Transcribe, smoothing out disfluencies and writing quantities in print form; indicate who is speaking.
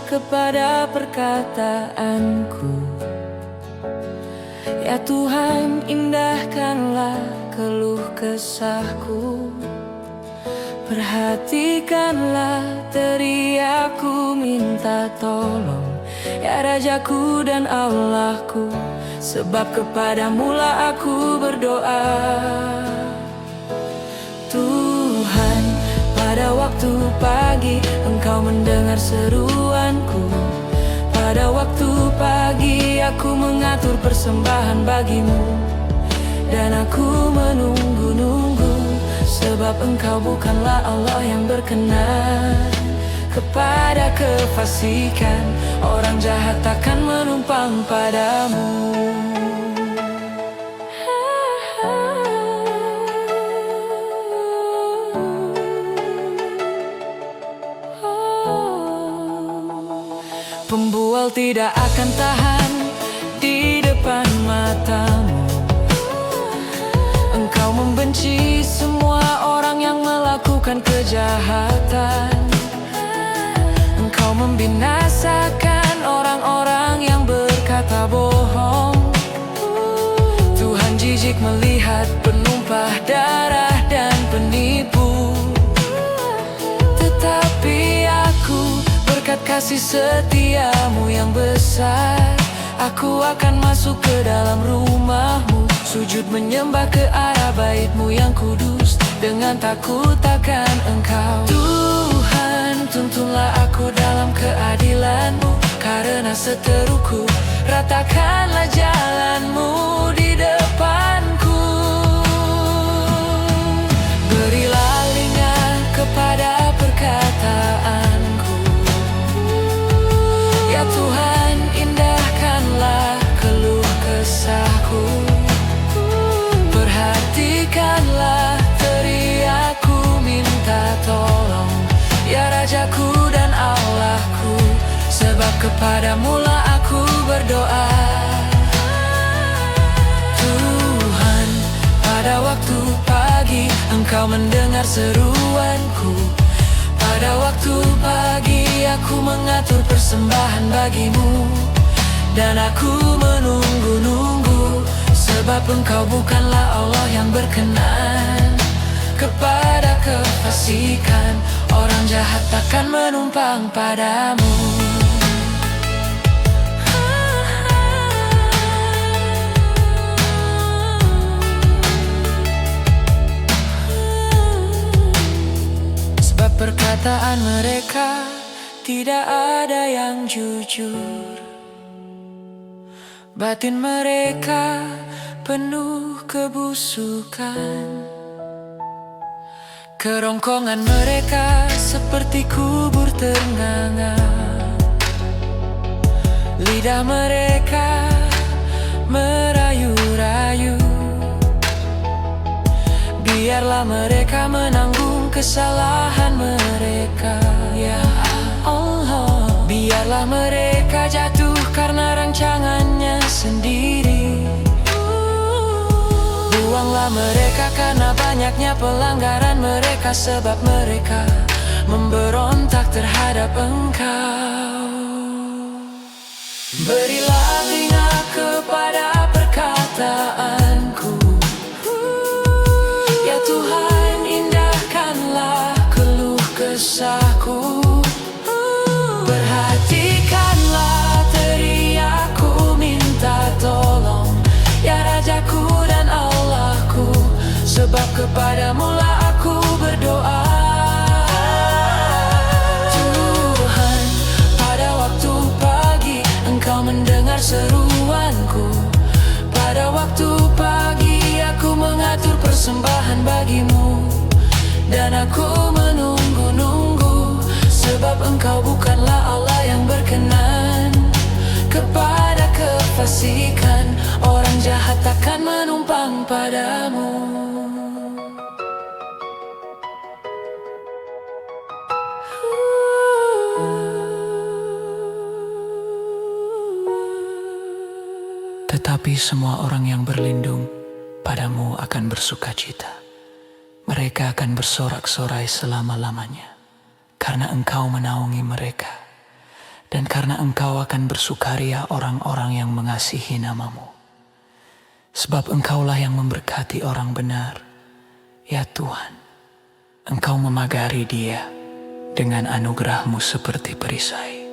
Speaker 1: kepada perkataanku. Ya Tuhan, indahkanlah keluh kesahku. Perhatikanlah teriakku, minta tolong, ya Rajaku dan Allahku, sebab kepadamu-lah aku berdoa. Tuhan, pada waktu pagi Engkau mendengar seruanku. Pada waktu pagi aku mengatur persembahan bagimu, dan aku menunggu-nunggu, sebab Engkau bukanlah Allah yang berkenan kepada kefasikan. Orang jahat takkan menumpang padamu. Pembual tidak akan tahan di depan matamu. Engkau membenci semua orang yang melakukan kejahatan. Engkau membinasakan orang-orang yang berkata bohong. Tuhan jijik melihat penumpah darah dan penipu. Tetapi aku, berkat kasih setiamu yang besar, aku akan masuk ke dalam rumahmu, sujud menyembah ke arah bait-Mu yang kudus, dengan takut akan Engkau. Tuhan, tuntunlah aku dalam keadilan-Mu, karena seteruku, ratakanlah jalan-Mu di depanku. Berilah telinga kepada perkataanku. Ya Tuhan, indahkanlah keluh kesahku. Perhatikanlah teriakku, minta tolong, ya Rajaku dan Allahku, sebab kepadamu-lah aku berdoa. Tuhan, pada waktu pagi Engkau mendengar seruanku. Pada waktu pagi aku mengatur persembahan bagimu, dan aku menunggu-nunggu, sebab Engkau bukanlah Allah yang berkenan kepada kefasikan. Orang jahat takkan menumpang padamu. Sebab perkataan mereka tidak ada yang jujur. Batin mereka penuh kebusukan. Kerongkongan mereka seperti kubur ternganga. Lidah mereka merayu-rayu. Biarlah mereka menanggung kesalahan mereka, ya Allah. Biarlah mereka jatuh karena rancangannya sendiri. Buanglah mereka karena banyaknya pelanggaran mereka, sebab mereka memberontak terhadap Engkau. Berilah telinga kepada perkataanku. Ya Tuhan, indahkanlah keluh kesahku. Perhatikanlah teriakku, minta tolong, ya Rajaku dan Allahku, sebab kepadamu-lah aku berdoa. Tuhan, pada waktu pagi Engkau mendengar seruanku. Pada waktu pagi aku mengatur persembahan bagimu, dan aku menunggu-nunggu, sebab Engkau bukanlah Allah yang berkenan kepada kefasikan. Orang jahat takkan menumpang padamu. Tetapi semua orang yang berlindung padamu akan bersukacita. Mereka akan bersorak-sorai selama-lamanya, karena Engkau menaungi mereka. Dan karena Engkau akan bersukaria orang-orang yang mengasihi nama-Mu. Sebab Engkaulah yang memberkati orang benar. Ya Tuhan, Engkau memagari dia dengan anugerah-Mu seperti perisai.